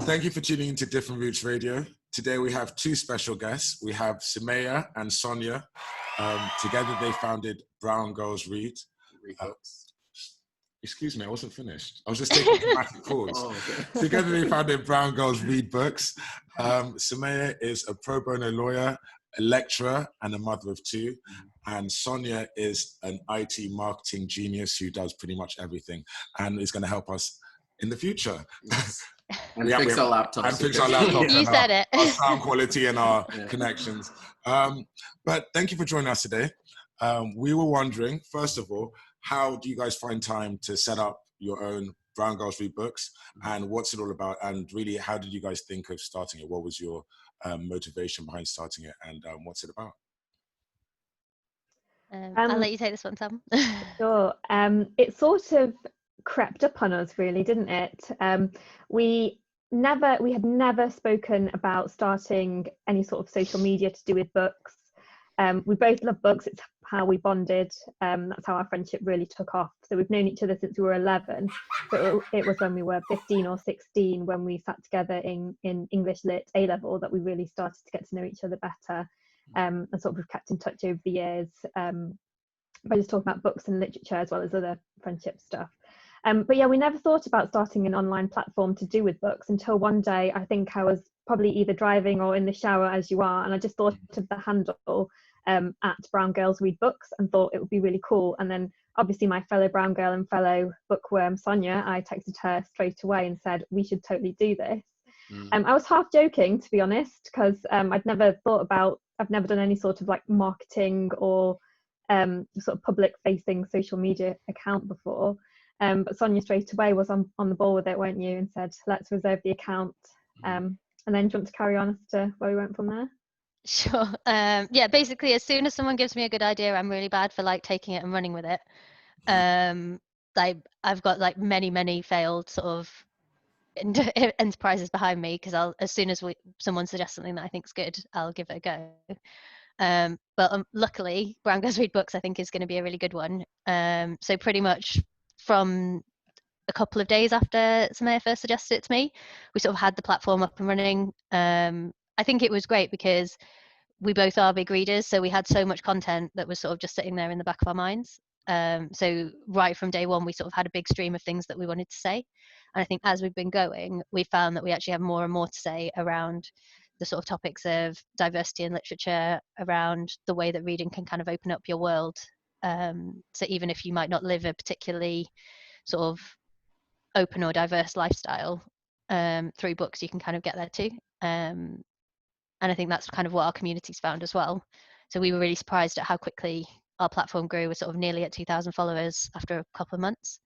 Thank you for tuning into Different Roots Radio. Today we have two special guests. We have Sumaya and Sonia. Together they founded Brown Girls Read. Excuse me, I wasn't finished. I was just taking dramatic pause. Oh, okay. Together they founded Brown Girls Read Books. Sumaya is a pro bono lawyer, a lecturer, and a mother of two. And Sonia is an IT marketing genius who does pretty much everything and is going to help us in the future. Yes. And fix our laptops. And fix our laptops. You said it. Our sound quality and our connections. But thank you for joining us today. We were wondering, first of all, how do you guys find time to set up your own Brown Girls Read Books, and what's it all about? And really, how did you guys think of starting it? What was your motivation behind starting it, and what's it about? I'll let you take this one, Sam. Sure. It sort of crept up on us, really, didn't it? We had never spoken about starting any sort of social media to do with books. We both love books. It's how we bonded. That's how our friendship really took off. So we've known each other since we were 11. But it was when we were 15 or 16 when we sat together in English Lit A-level that we really started to get to know each other better. And sort of kept in touch over the years by just talking about books and literature as well as other friendship stuff. But yeah, we never thought about starting an online platform to do with books until one day. I think I was probably either driving or in the shower, as you are, and I just thought of the handle at Brown Girls Read Books and thought it would be really cool. And then obviously my fellow brown girl and fellow bookworm Sonia, I texted her straight away and said we should totally do this. I was half joking, to be honest, because I've never done any sort of like marketing or sort of public facing social media account before. But Sonia straight away was on the ball with it, weren't you, and said let's reserve the account. And then do you want to carry on as to where we went from there? Sure. Yeah, basically as soon as someone gives me a good idea, I'm really bad for like taking it and running with it. I've got like many failed sort of enterprises behind me, because as soon as someone suggests something that I think is good, I'll give it a go. But luckily Brown Girls Read Books I think is going to be a really good one. So pretty much from a couple of days after Sumaya first suggested it to me, we sort of had the platform up and running. I think it was great because we both are big readers, so we had so much content that was sort of just sitting there in the back of our minds. So right from day one we sort of had a big stream of things that we wanted to say, and I think as we've been going we found that we actually have more and more to say around the sort of topics of diversity in literature, around the way that reading can kind of open up your world. So even if you might not live a particularly sort of open or diverse lifestyle, through books you can kind of get there too. And I think that's kind of what our community's found as well. So we were really surprised at how quickly our platform grew. We're sort of nearly at 2,000 followers after a couple of months.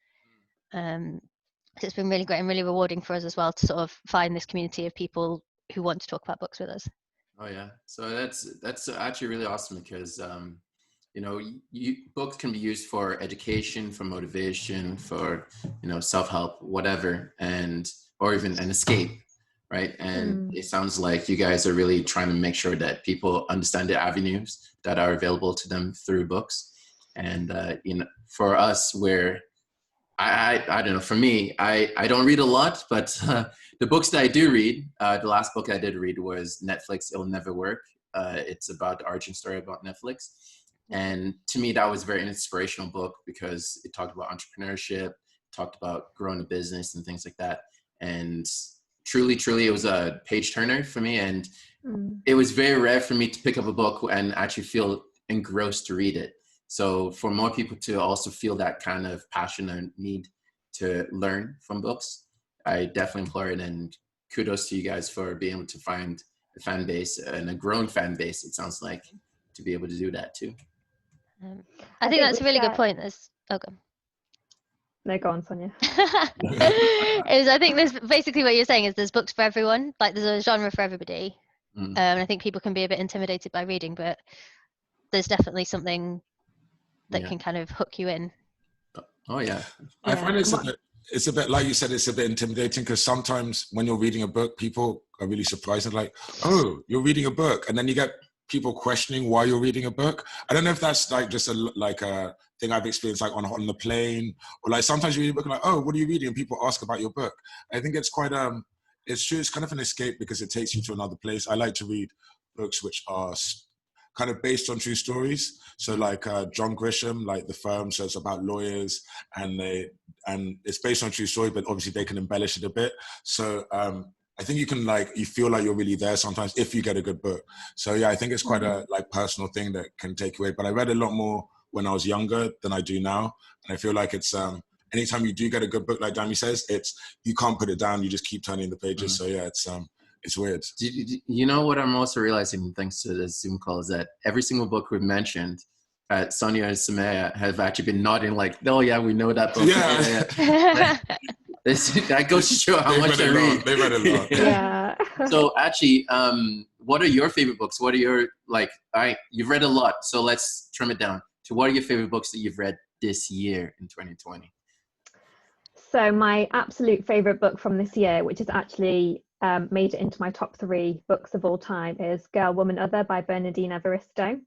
So it's been really great and really rewarding for us as well to sort of find this community of people who want to talk about books with us. Oh yeah, so that's actually really awesome because you know, books can be used for education, for motivation, for, you know, self-help, whatever, or even an escape, right? And it sounds like you guys are really trying to make sure that people understand the avenues that are available to them through books. And you know, for us, where I don't know, for me, I don't read a lot, but the books that I do read, the last book I did read was Netflix, It'll Never Work. It's about the origin story about Netflix. And to me, that was a very inspirational book because it talked about entrepreneurship, talked about growing a business and things like that. And truly, it was a page turner for me. And it was very rare for me to pick up a book and actually feel engrossed to read it. So for more people to also feel that kind of passion and need to learn from books, I definitely implore it. And kudos to you guys for being able to find a fan base and a growing fan base, it sounds like, to be able to do that too. I think that's a really good point. No, go on, Sonia. I think there's basically what you're saying is there's books for everyone. Like there's a genre for everybody. And I think people can be a bit intimidated by reading, but there's definitely something that can kind of hook you in. Oh yeah. I find it's a bit like you said, it's a bit intimidating because sometimes when you're reading a book, people are really surprised and like, oh, you're reading a book. And then you get people questioning why you're reading a book. I don't know if that's like just a thing I've experienced like on the plane, or like sometimes you read a book and like, oh, what are you reading? And people ask about your book. I think it's quite it's true. It's kind of an escape because it takes you to another place. I like to read books which are kind of based on true stories. So like John Grisham, like The Firm, so it's about lawyers and it's based on true story, but obviously they can embellish it a bit. So I think you can you feel like you're really there sometimes if you get a good book. So yeah, I think it's quite a personal thing that can take away. But I read a lot more when I was younger than I do now. And I feel like it's, anytime you do get a good book, like Dami says, you can't put it down. You just keep turning the pages. So yeah, it's weird. You know what I'm also realizing thanks to this Zoom call is that every single book we've mentioned, Sonia and Samaya have actually been nodding like, oh yeah, we know that book. Yeah. That goes to show how much I read. They read a lot. Yeah. So actually, what are your favorite books? What are your, you've read a lot, so let's trim it down to what are your favorite books that you've read this year in 2020? So my absolute favorite book from this year, which has actually made it into my top 3 books of all time, is Girl, Woman, Other by Bernardine Evaristo.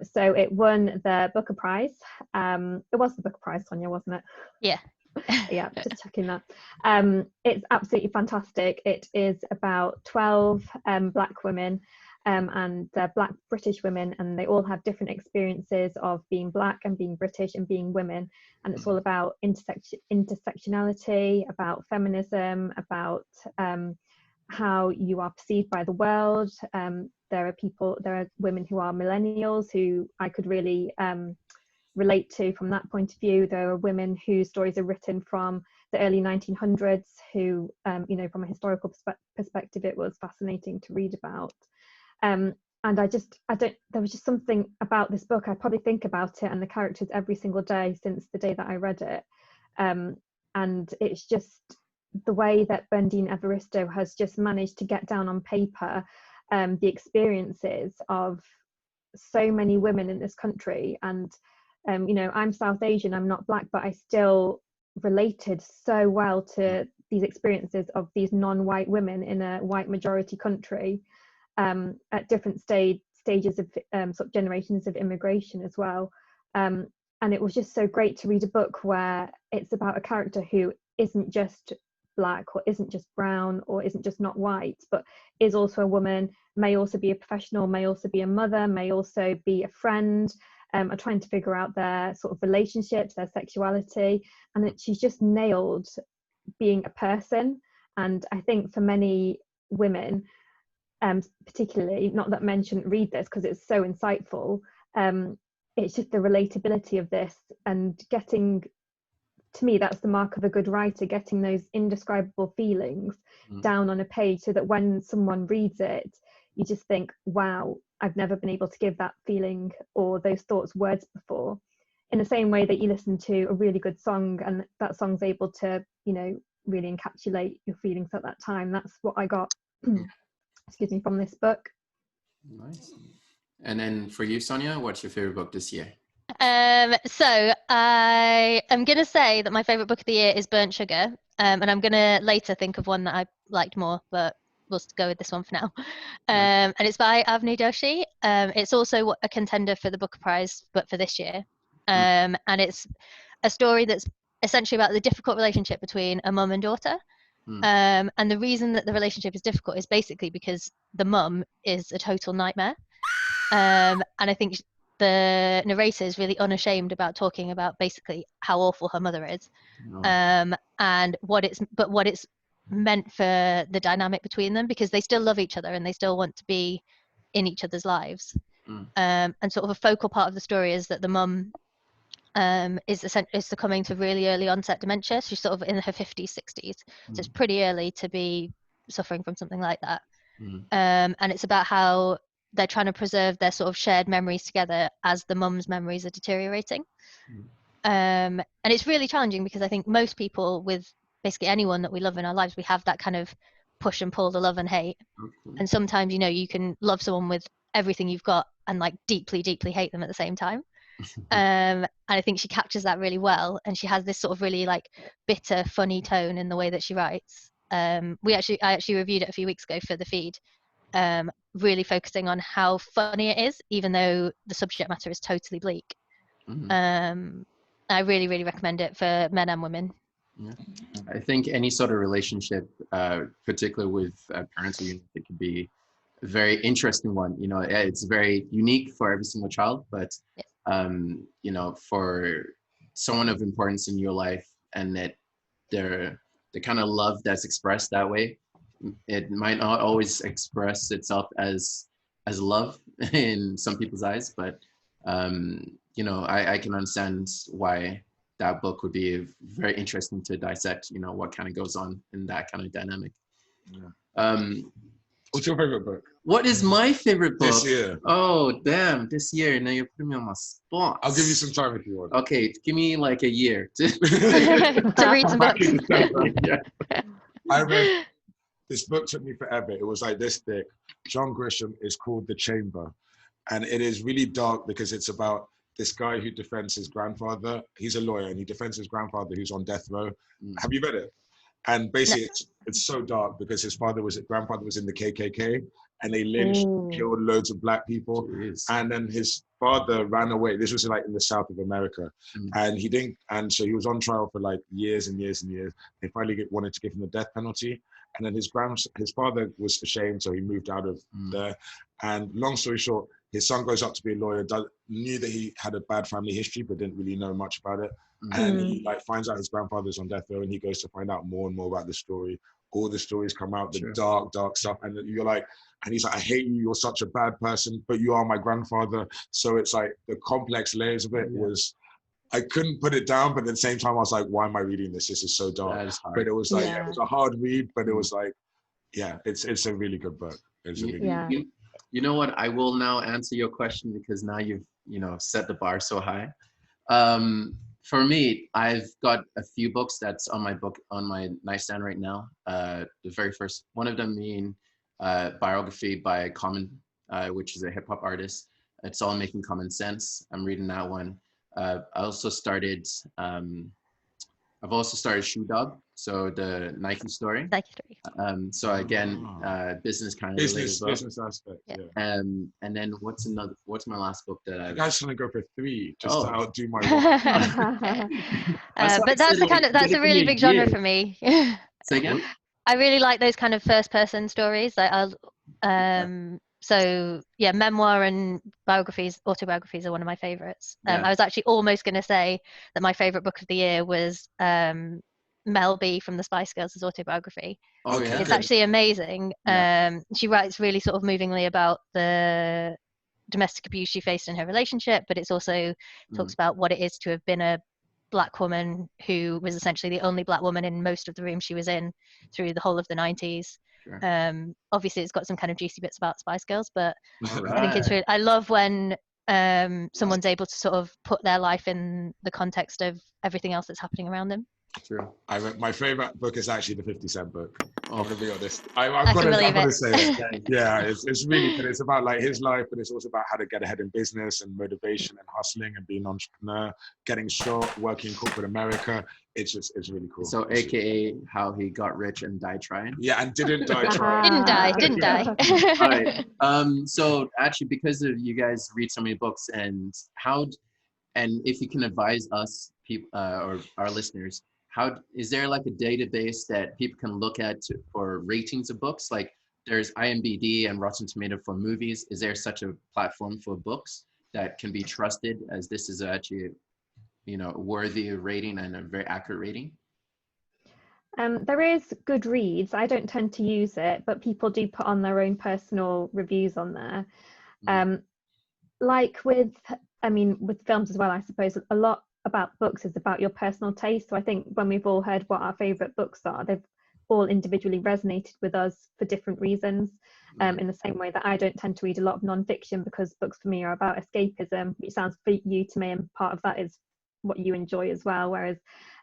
So it won the Booker Prize. It was the Booker Prize, Sonia, wasn't it? Yeah. Yeah, just checking that. It's absolutely fantastic. It is about 12 Black women and Black British women, and they all have different experiences of being Black and being British and being women. And it's all about intersectionality, about feminism, about how you are perceived by the world. There are women who are millennials who I could really relate to from that point of view. There are women whose stories are written from the early 1900s who, from a historical perspective, it was fascinating to read about. And there was just something about this book. I probably think about it and the characters every single day since the day that I read it. And it's just the way that Bernardine Evaristo has just managed to get down on paper the experiences of so many women in this country. And I'm South Asian, I'm not Black, but I still related so well to these experiences of these non-white women in a white majority country at different stages of sort of generations of immigration as well. And it was just so great to read a book where it's about a character who isn't just Black or isn't just brown or isn't just not white, but is also a woman, may also be a professional, may also be a mother, may also be a friend, are trying to figure out their sort of relationships, their sexuality, and that she's just nailed being a person. And I think for many women, particularly, not that men shouldn't read this because it's so insightful, it's just the relatability of this, and getting, to me, that's the mark of a good writer, getting those indescribable feelings down on a page so that when someone reads it, you just think, wow, I've never been able to give that feeling or those thoughts words before. In the same way that you listen to a really good song and that song's able to, really encapsulate your feelings at that time. That's what I got, excuse me, from this book. Nice. And then for you, Sonia, what's your favorite book this year? So I am going to say that my favorite book of the year is Burnt Sugar, and I'm going to later think of one that I liked more, but we'll go with this one for now. And it's by Avni Doshi. It's also a contender for the Booker Prize, but for this year. And it's a story that's essentially about the difficult relationship between a mum and daughter. And the reason that the relationship is difficult is basically because the mum is a total nightmare. And I think the narrator is really unashamed about talking about basically how awful her mother is, and what it's meant for the dynamic between them, because they still love each other and they still want to be in each other's lives. And sort of a focal part of the story is that the mum is succumbing to really early onset dementia. She's sort of in her 50s, 60s, so it's pretty early to be suffering from something like that. And it's about how they're trying to preserve their sort of shared memories together as the mum's memories are deteriorating. And it's really challenging because I think most people, with basically anyone that we love in our lives, we have that kind of push and pull, the love and hate. And sometimes, you can love someone with everything you've got and deeply, deeply hate them at the same time. And I think she captures that really well. And she has this sort of really bitter, funny tone in the way that she writes. I actually reviewed it a few weeks ago for the feed. Really focusing on how funny it is, even though the subject matter is totally bleak. I really, really recommend it for men and women. Yeah. I think any sort of relationship, particularly with parents or unit, it could be a very interesting one. You know, it's very unique for every single child, but you know, for someone of importance in your life, and that the kind of love that's expressed that way, it might not always express itself as love in some people's eyes, but you know, I can understand why that book would be very interesting to dissect, you know, what kind of goes on in that kind of dynamic. Yeah. What's your favorite book? What is my favorite book? This year. Oh, damn, this year. Now you're putting me on my spot. I'll give you some time if you want. Okay, give me like a year to read some books. Yeah. I read, this book took me forever. It was like this thick. John Grisham is called The Chamber. And it is really dark because it's about this guy who defends his grandfather. He's a lawyer and he defends his grandfather who's on death row. Have you read it? And basically, it's so dark because his grandfather was in the KKK, and they lynched, killed loads of black people. Jeez. And then his father ran away. This was like in the south of America, and he didn't. And so he was on trial for like years and years and years. They finally wanted to give him the death penalty, and then his father was ashamed, so he moved out of there. And long story short, his son goes up to be a lawyer. Knew that he had a bad family history, but didn't really know much about it. And he like finds out his grandfather's on death row, and he goes to find out more and more about the story. All the stories come out, the dark stuff, and you're like, and he's like, I hate you, you're such a bad person, but you are my grandfather. So it's like the complex layers of it was, I couldn't put it down, but at the same time I was like, why am I reading this? This is so dark. But it was like, it was a hard read, but it was like, it's a really good book. It's a really good. You know what? I will now answer your question because now you've, you know, set the bar so high. For me, I've got a few books that's on my nightstand right now. The very first one of them being biography by Common, which is a hip hop artist. It's all making common sense. I'm reading that one. I've also started Shoe Dog, so the Nike story. So again, business kind of business aspect. Yeah. And then what's my last book that I was trying to go for 3 just to outdo my but that's a really big genre for me. Say again? I really like those kind of first person stories. So yeah, memoir and autobiographies are one of my favorites. I was actually almost going to say that my favorite book of the year was Mel B from the Spice Girls' autobiography. It's actually amazing. She writes really sort of movingly about the domestic abuse she faced in her relationship, but it's also talks about what it is to have been a black woman who was essentially the only black woman in most of the rooms she was in through the whole of the 90s. Obviously it's got some kind of juicy bits about Spice Girls, but I think it's really, I love when someone's able to sort of put their life in the context of everything else that's happening around them. True. My favorite book is actually the 50 Cent book. I'm gonna be honest. I'm gonna say it. Yeah, it's really good. It's about like his life, but it's also about how to get ahead in business and motivation and hustling and being an entrepreneur, getting shot, working in corporate America. It's really cool. So AKA how he got rich and died trying. Yeah, and didn't die trying. Didn't die. All right. So actually, because of you guys read so many books, and if you can advise us people or our listeners, is there like a database that people can look at for ratings of books? Like there's IMDb and Rotten Tomato for movies. Is there such a platform for books that can be trusted as this is actually, you know, worthy of rating and a very accurate rating? There is Goodreads. I don't tend to use it, but people do put on their own personal reviews on there. Like with films as well, I suppose a lot about books is about your personal taste. So I think when we've all heard what our favorite books are, they've all individually resonated with us for different reasons. In the same way that I don't tend to read a lot of non-fiction because books for me are about escapism, which sounds for you to me, and part of that is what you enjoy as well. Whereas,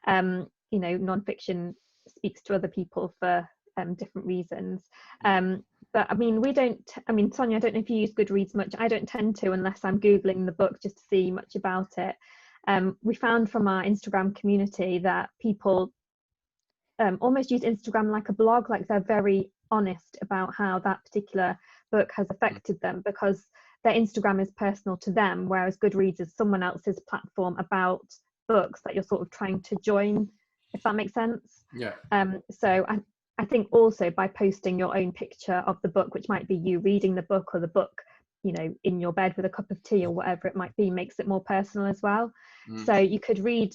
you know, non-fiction speaks to other people for different reasons. But I mean, Sonia, I don't know if you use Goodreads much. I don't tend to unless I'm Googling the book just to see much about it. We found from our Instagram community that people almost use Instagram like a blog, like they're very honest about how that particular book has affected them because their Instagram is personal to them, whereas Goodreads is someone else's platform about books that you're sort of trying to join if that makes sense. Yeah. So I think also by posting your own picture of the book, which might be you reading the book, or the book, you know, in your bed with a cup of tea or whatever it might be, makes it more personal as well. So you could read,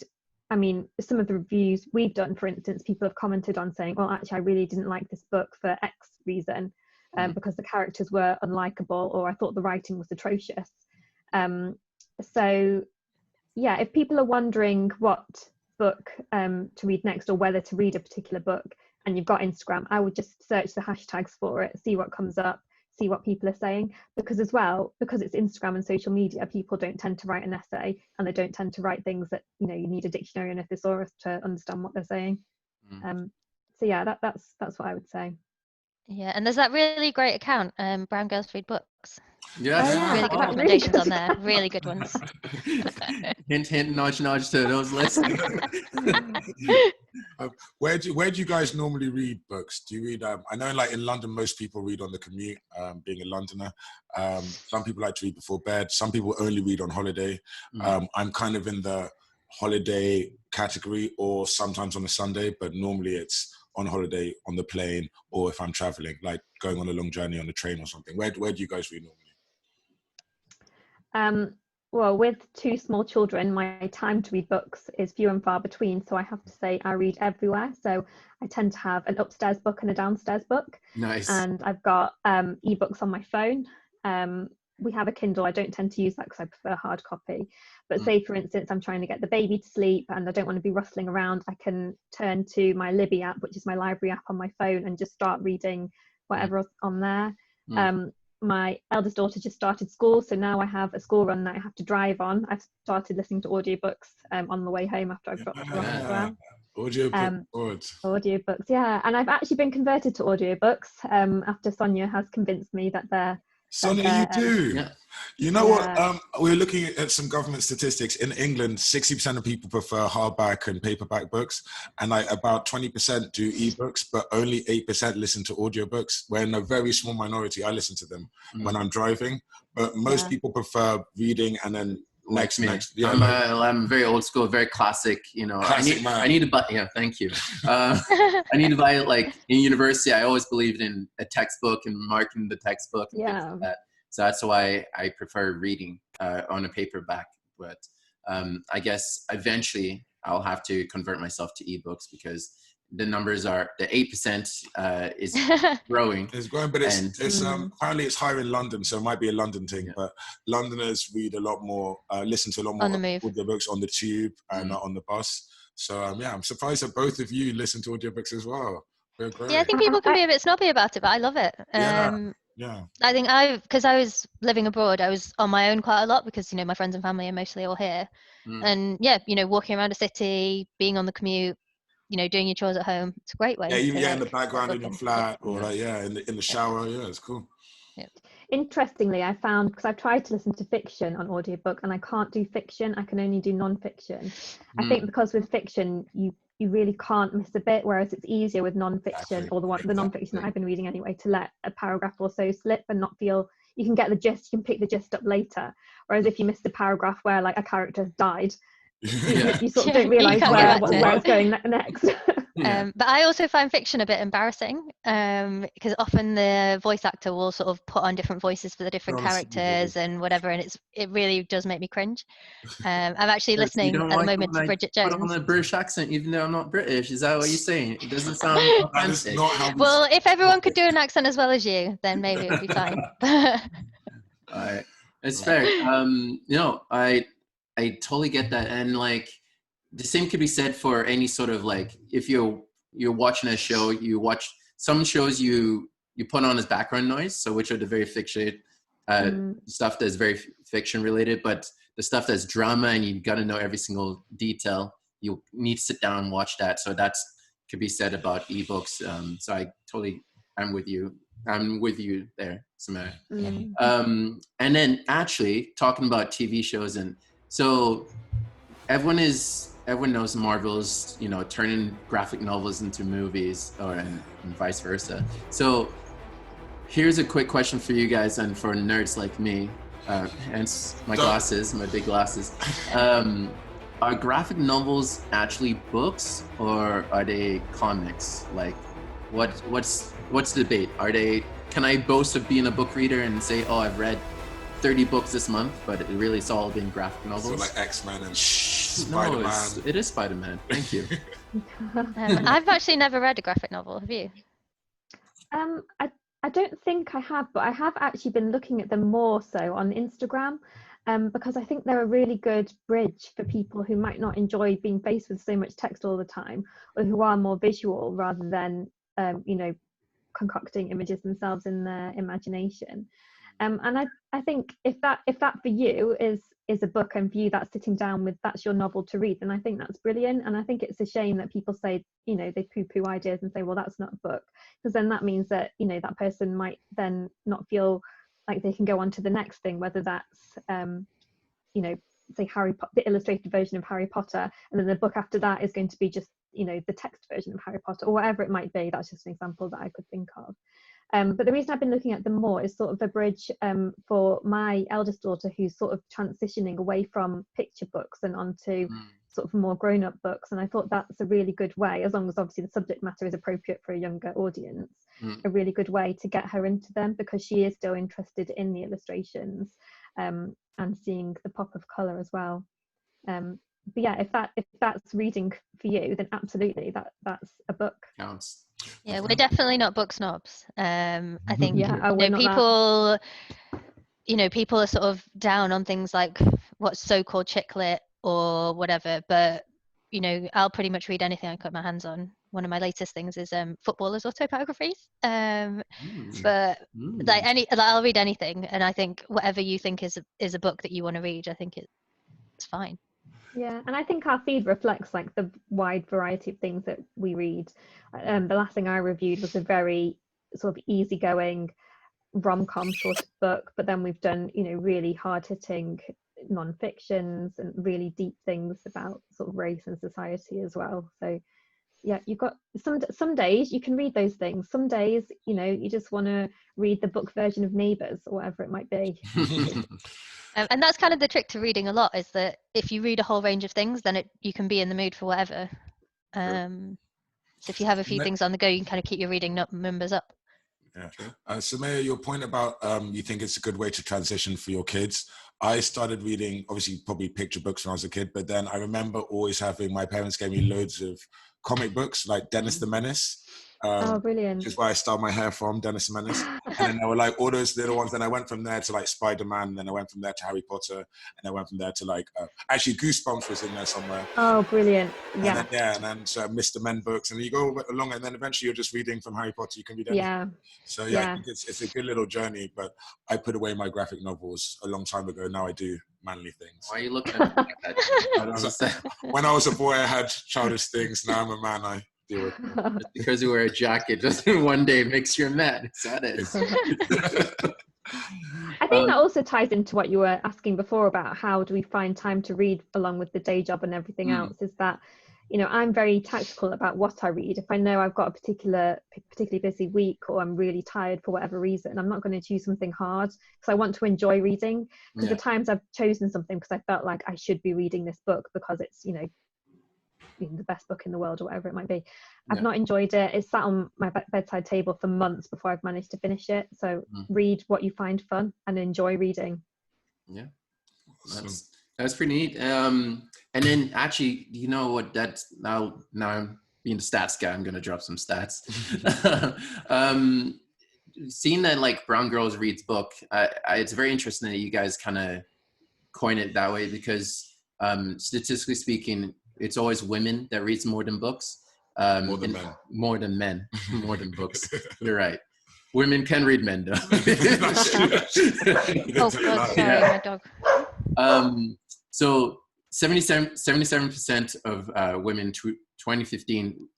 I mean, some of the reviews we've done, for instance, people have commented on saying, well, actually, I really didn't like this book for X reason, because the characters were unlikable, or I thought the writing was atrocious. So yeah, if people are wondering what book to read next, or whether to read a particular book, and you've got Instagram, I would just search the hashtags for it, see what comes up, see what people are saying, because as well, because it's Instagram and social media, people don't tend to write an essay, and they don't tend to write things that, you know, you need a dictionary and a thesaurus to understand what they're saying. So yeah, that's what I would say. Yeah, and there's that really great account, Brown Girls Read Books. Yeah, Really good recommendations on there, really good ones. Hint, hint, nudge, nudge to those listening. Where do you guys normally read books? Do you read? I know, like in London, most people read on the commute. Being a Londoner, some people like to read before bed. Some people only read on holiday. I'm kind of in the holiday category, or sometimes on a Sunday, but normally it's on holiday, on the plane, or if I'm traveling, like going on a long journey on the train or something. Where do you guys read normally? Well, with 2 small children, my time to read books is few and far between. So I have to say I read everywhere. So I tend to have an upstairs book and a downstairs book. Nice. And I've got ebooks on my phone. We have a Kindle. I don't tend to use that because I prefer hard copy. But say, for instance, I'm trying to get the baby to sleep and I don't want to be rustling around, I can turn to my Libby app, which is my library app on my phone, and just start reading whatever's on there. My eldest daughter just started school, so now I have a school run that I have to drive on. I've started listening to audiobooks on the way home after I've dropped her off as well. Audiobooks, yeah. And I've actually been converted to audiobooks after Sonia has convinced me that they're... Sonia, you do? Yeah. You know what? We're looking at some government statistics. In England, 60% of people prefer hardback and paperback books, and like about 20% do ebooks, but only 8% listen to audiobooks. We're in a very small minority. I listen to them when I'm driving, but most people prefer reading and then next. Yeah, I'm very old school, very classic. You know, I need to buy. Yeah, thank you. I need to buy it. Like in university, I always believed in a textbook and marking the textbook and things like that. So that's why I prefer reading on a paperback. But I guess eventually I'll have to convert myself to ebooks, because the numbers are, the 8% is growing. It's growing, but it's apparently it's higher in London, so it might be a London thing. Yeah. But Londoners read a lot more, listen to a lot more audiobooks on the tube and on the bus. So I'm surprised that both of you listen to audiobooks as well. They're great. Yeah, I think people can be a bit snobby about it, but I love it. Yeah. I think because I was living abroad, I was on my own quite a lot, because, you know, my friends and family are mostly all here. And yeah, you know, walking around a city, being on the commute, you know, doing your chores at home, it's a great way. In the background in your flat, or in the shower. Yeah, it's cool. Yeah. Interestingly, I found, because I've tried to listen to fiction on audiobook and I can't do fiction, I can only do non-fiction. I think because with fiction you really can't miss a bit, whereas it's easier with non-fiction, or the non-fiction that I've been reading anyway, to let a paragraph or so slip and not feel, you can get the gist, you can pick the gist up later. Whereas if you missed a paragraph where like a character has died, you sort of don't realise where it's going next. But I also find fiction a bit embarrassing, because often the voice actor will sort of put on different voices for the different characters and whatever, and it really does make me cringe. I'm actually listening at the moment to Bridget Jones. Put on a British accent, even though I'm not British. Is that what you're saying? It doesn't sound authentic. Well, if everyone could do an accent as well as you, then maybe it would be fine. Alright, it's fair. You know, I totally get that, and like the same could be said for any sort of, like, if you're watching a show, you watch some shows you put on as background noise, so which are the very fiction stuff that's very fiction related, but the stuff that's drama and you got to know every single detail, you need to sit down and watch that. So that's could be said about ebooks. So I totally I'm with you there, Samara. And then actually talking about TV shows, and so everyone knows Marvel's, you know, turning graphic novels into movies, and vice versa. So here's a quick question for you guys, and for nerds like me, hence my glasses, my big glasses. are graphic novels actually books or are they comics? Like, what's the debate? Can I boast of being a book reader and say, oh, I've read 30 books this month, but it really it's all been graphic novels? So like X-Men and No, Spider-Man. it is Spider-Man. Thank you. I've actually never read a graphic novel. Have you? I don't think I have, but I have actually been looking at them more so on Instagram, because I think they're a really good bridge for people who might not enjoy being faced with so much text all the time, or who are more visual rather than concocting images themselves in their imagination. And I think if that for you is a book, and for you that's sitting down with, that's your novel to read, then I think that's brilliant. And I think it's a shame that people say, they poo-poo ideas and say, well, that's not a book, because then that means that that person might then not feel like they can go on to the next thing, whether that's say the illustrated version of Harry Potter, and then the book after that is going to be just the text version of Harry Potter, or whatever it might be. That's just an example that I could think of. But the reason I've been looking at them more is sort of a bridge for my eldest daughter, who's sort of transitioning away from picture books and onto sort of more grown-up books. And I thought that's a really good way, as long as obviously the subject matter is appropriate for a younger audience, a really good way to get her into them, because she is still interested in the illustrations and seeing the pop of colour as well. But yeah, if that's reading for you, then absolutely that's a book. Counts. Yeah, we're definitely not book snobs. I think people people are sort of down on things like what's so-called chick lit or whatever, but I'll pretty much read anything I put my hands on. One of my latest things is footballers' autobiographies. But I'll read anything, and I think whatever you think is a book that you want to read, I think it's fine. Yeah, and I think our feed reflects like the wide variety of things that we read. The last thing I reviewed was a very sort of easygoing rom-com sort of book, but then we've done really hard-hitting non-fictions and really deep things about sort of race and society as well. So yeah, you've got some days you can read those things. Some days you just want to read the book version of Neighbours or whatever it might be. And that's kind of the trick to reading a lot, is that if you read a whole range of things, then you can be in the mood for whatever. So if you have a few things on the go, you can kind of keep your reading numbers up. Yeah. Samaya, your point about you think it's a good way to transition for your kids. I started reading, obviously, probably picture books when I was a kid, but then I remember always my parents gave me loads of comic books like Dennis the Menace. Oh, brilliant. Which is where I styled my hair from, Dennis the Menace. And then there were like all those little ones. Then I went from there to like Spider-Man. And then I went from there to Harry Potter. And I went from there to like, actually Goosebumps was in there somewhere. Oh, brilliant. Yeah. And then so Mr. Men books. And you go along and then eventually you're just reading from Harry Potter. You can read anything. Yeah. So yeah, I think it's a good little journey. But I put away my graphic novels a long time ago. Now I do manly things. Why are you looking at me like that? When I was a boy, I had childish things. Now I'm a man. Just because you wear a jacket doesn't one day makes you a man. Is that it? I think that also ties into what you were asking before about how do we find time to read along with the day job and everything else, is that I'm very tactical about what I read. If I know I've got a particularly busy week, or I'm really tired for whatever reason, I'm not going to choose something hard because I want to enjoy reading. Because the times I've chosen something because I felt like I should be reading this book because it's the best book in the world or whatever it might be, I've not enjoyed it. It's sat on my bedside table for months before I've managed to finish it. So read what you find fun and enjoy reading. Yeah, that's pretty neat. And then actually, what, that's now I'm being the stats guy, I'm gonna drop some stats. Seeing that like Brown Girls Reads book, it's very interesting that you guys kind of coin it that way, because statistically speaking, it's always women that reads more than books. More than men. More than men. More than books. You're right. Women can read men, though. Oh, God, sorry, my dog. So 77% of women 2015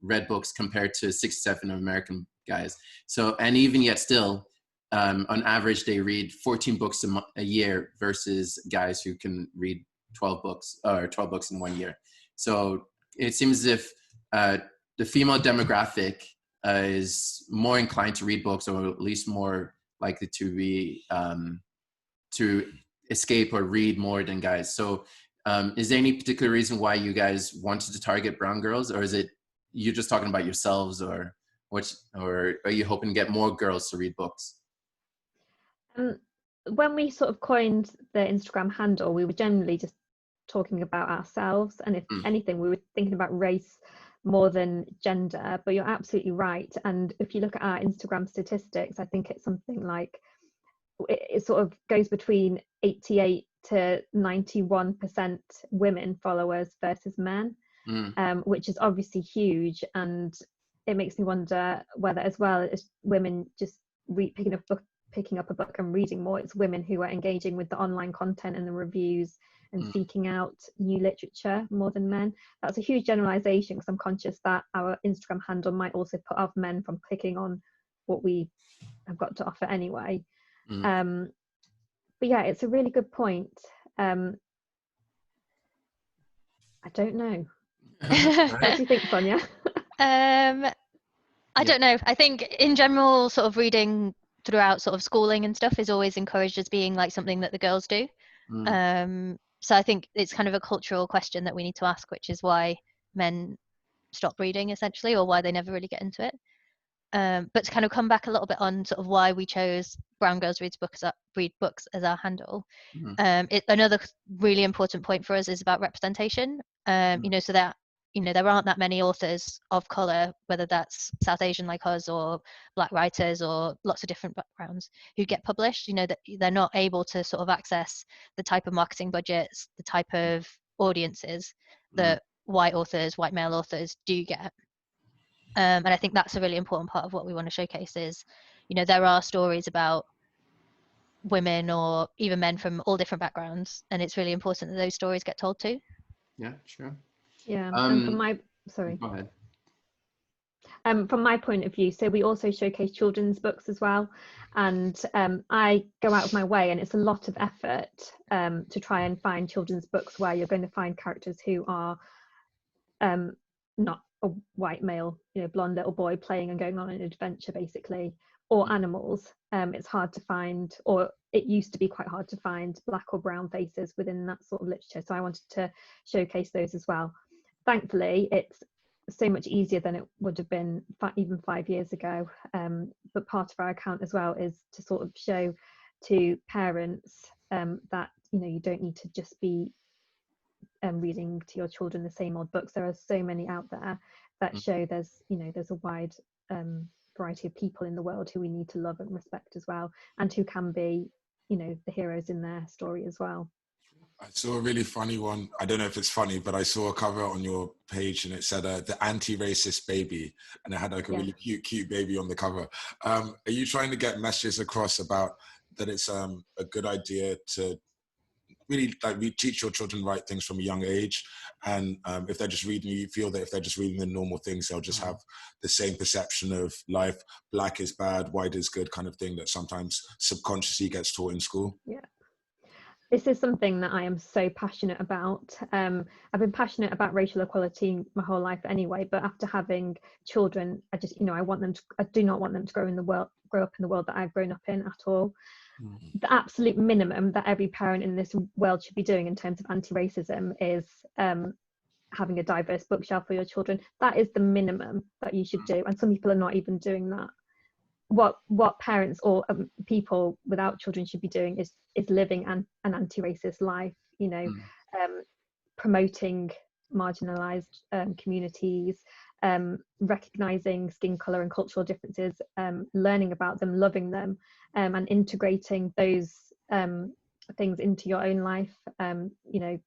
read books compared to 67% of American guys. So, and even yet still, on average, they read 14 books a year versus guys who can read 12 books in 1 year. So it seems as if the female demographic is more inclined to read books, or at least more likely to be to escape or read more than guys. So Is there any particular reason why you guys wanted to target brown girls, or is it you're just talking about yourselves, or are you hoping to get more girls to read books? When we sort of coined the Instagram handle, we were generally just talking about ourselves, and if anything, we were thinking about race more than gender. But you're absolutely right, and if you look at our Instagram statistics, I think it's something like it sort of goes between 88 to 91% women followers versus men, which is obviously huge, and it makes me wonder whether, as well as women just picking up a book and reading more, it's women who are engaging with the online content and the reviews and seeking out new literature more than men. That's a huge generalization, because I'm conscious that our Instagram handle might also put off men from clicking on what we have got to offer anyway. But yeah, it's a really good point. I don't know. What do you think, Sonia? I don't know. I think in general, sort of reading throughout sort of schooling and stuff is always encouraged as being like something that the girls do. So I think it's kind of a cultural question that we need to ask, which is why men stop reading essentially, or why they never really get into it. But to kind of come back a little bit on sort of why we chose Brown Girls Read Books as our handle. Another really important point for us is about representation. You know, so that, you know, there aren't that many authors of color, whether that's South Asian like us or Black writers or lots of different backgrounds, who get published. You know, that they're not able to sort of access the type of marketing budgets, the type of audiences that white male authors do get. And I think that's a really important part of what we want to showcase is, you know, there are stories about women or even men from all different backgrounds, and it's really important that those stories get told too. Yeah, sure. Yeah, and from my Go ahead. From my point of view, so we also showcase children's books as well, and I go out of my way, and it's a lot of effort to try and find children's books where you're going to find characters who are not a white male, you know, blonde little boy playing and going on an adventure basically, or animals. It's hard to find, or it used to be quite hard to find, black or brown faces within that sort of literature, so I wanted to showcase those as well. Thankfully, it's so much easier than it would have been even 5 years ago, but part of our account as well is to sort of show to parents that, you know, you don't need to just be reading to your children the same old books. There are so many out there that show there's a wide variety of people in the world who we need to love and respect as well, and who can be, you know, the heroes in their story as well. I saw a really funny one. I don't know if it's funny, but I saw a cover on your page and it said the anti-racist baby, and it had like a really cute baby on the cover. Are you trying to get messages across about that it's a good idea to really teach your children right things from a young age, and if they're just reading, you feel that if they're just reading the normal things, they'll just have the same perception of life, black is bad, white is good kind of thing, that sometimes subconsciously gets taught in school? Yeah, this is something that I am so passionate about. I've been passionate about racial equality my whole life anyway, but after having children, I just, you know, I do not want them to grow up in the world that I've grown up in at all. The absolute minimum that every parent in this world should be doing in terms of anti-racism is having a diverse bookshelf for your children. That is the minimum that you should do, and some people are not even doing that. What parents or people without children should be doing is living an anti-racist life, you know, promoting marginalized communities, recognizing skin color and cultural differences, learning about them, loving them, and integrating those things into your own life. You know,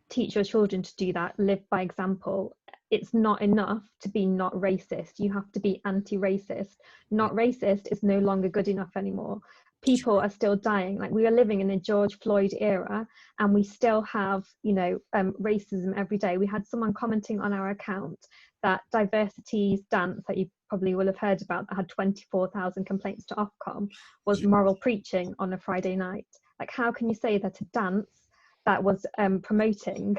teach your children to do that, live by example. It's not enough to be not racist, you have to be anti-racist. Not racist is no longer good enough anymore. People are still dying. Like, we are living in a George Floyd era, and we still have, you know, racism every day. We had someone commenting on our account that Diversity's dance, that you probably will have heard about, that had 24,000 complaints to Ofcom, was moral preaching on a Friday night. Like, how can you say that a dance that was promoting,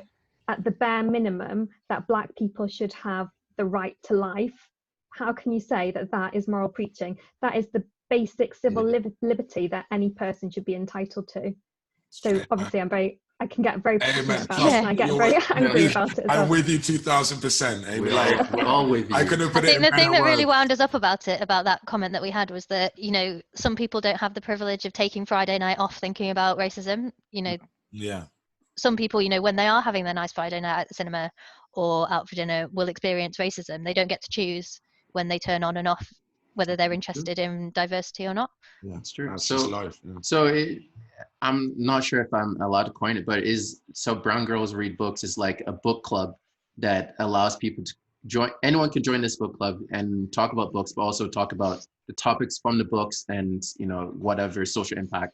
at the bare minimum, that Black people should have the right to life, how can you say that that is moral preaching? That is the basic civil liberty that any person should be entitled to. So obviously I'm very I can get very passionate Amen. about it, and I get very angry about it as well. I'm with you 2000%. We're all with you. I couldn't put I it think in the thing better that really words. wound us up about that comment that we had was that, some people don't have the privilege of taking Friday night off thinking about racism. Yeah. Some people, when they are having their nice Friday night at the cinema or out for dinner, will experience racism. They don't get to choose when they turn on and off, whether they're interested in diversity or not. Yeah, That's true. That's So, just life. Yeah. so I'm not sure if I'm allowed to coin it, but Brown Girls Read Books is like a book club that allows people to join. Anyone can join this book club and talk about books, but also talk about the topics from the books and whatever social impact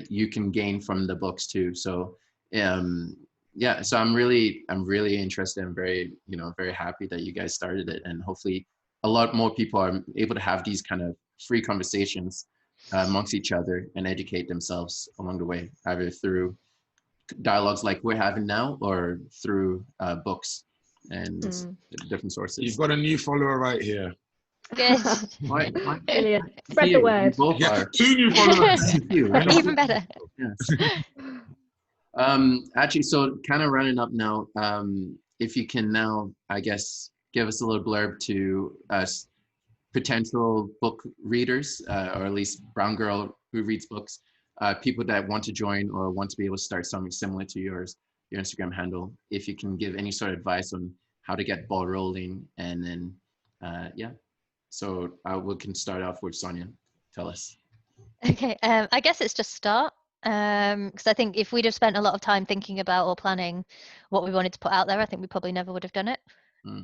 you can gain from the books too. So so I'm really interested and very very happy that you guys started it, and hopefully a lot more people are able to have these kind of free conversations amongst each other and educate themselves along the way, either through dialogues like we're having now or through books and different sources. You've got a new follower right here. Good. Brilliant. Spread the word. You both are. 2 new followers. Thank you. Even better. Yes. Actually, so kind of running up now, if you can now, I guess, give us a little blurb to potential book readers, or at least Brown Girl who reads books, people that want to join or want to be able to start something similar to your Instagram handle. If you can give any sort of advice on how to get ball rolling, and then, So we can start off with Sonia. Tell us. Okay, I guess it's just start. Because I think if we'd have spent a lot of time thinking about or planning what we wanted to put out there, I think we probably never would have done it.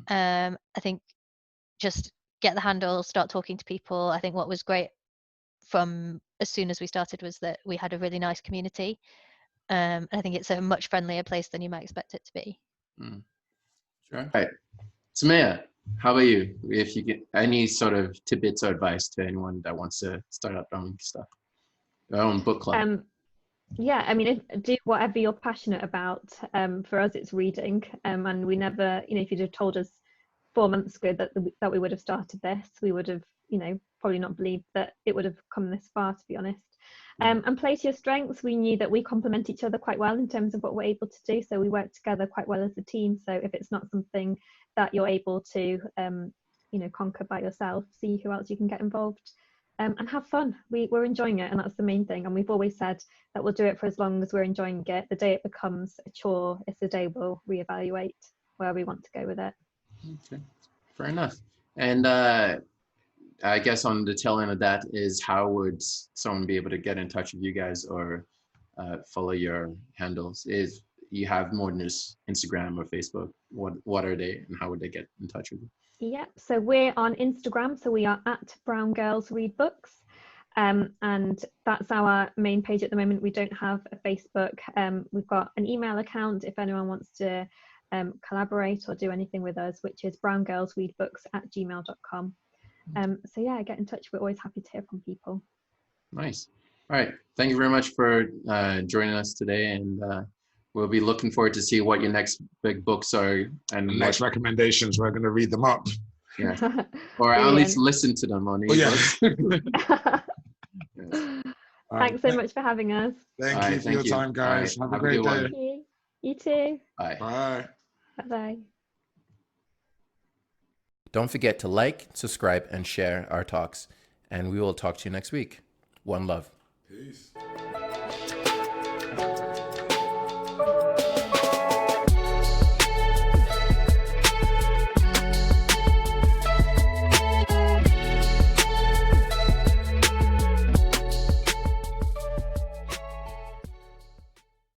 I think just get the handle, start talking to people. I think what was great from as soon as we started was that we had a really nice community. And I think it's a much friendlier place than you might expect it to be. Sure. All right. Samaya, how about you? If you get any sort of tidbits or advice to anyone that wants to start up their own stuff, their own book club. Yeah, I mean, do whatever you're passionate about. For us, it's reading, and we never, if you'd have told us 4 months ago that we would have started this, we would have, probably not believed that it would have come this far, to be honest. And play to your strengths. We knew that we complement each other quite well in terms of what we're able to do, so we work together quite well as a team. So if it's not something that you're able to, conquer by yourself, see who else you can get involved. And have fun. We're enjoying it, and that's the main thing. And we've always said that we'll do it for as long as we're enjoying it. The day it becomes a chore, it's the day we'll reevaluate where we want to go with it. Okay, fair enough. And I guess on the tail end of that is, how would someone be able to get in touch with you guys or follow your handles? Is you have more than just Instagram or Facebook? What are they, and how would they get in touch with you? Yeah, so we're on Instagram, so we are at Brown Girls Read Books, and that's our main page at the moment. We don't have a Facebook. We've got an email account if anyone wants to collaborate or do anything with us, which is browngirlsreadbooks@gmail.com. So yeah, get in touch. We're always happy to hear from people. Nice. All right, thank you very much for joining us today, and we'll be looking forward to see what your next big books are. And The next recommendations, we're going to read them up. Yeah. Or at least listen to them on Yes. Thanks so much for having us. Thank you for your time, guys. Have a great day. Thank you. You too. Bye. Bye. Bye-bye. Don't forget to like, subscribe, and share our talks. And we will talk to you next week. One love. Peace.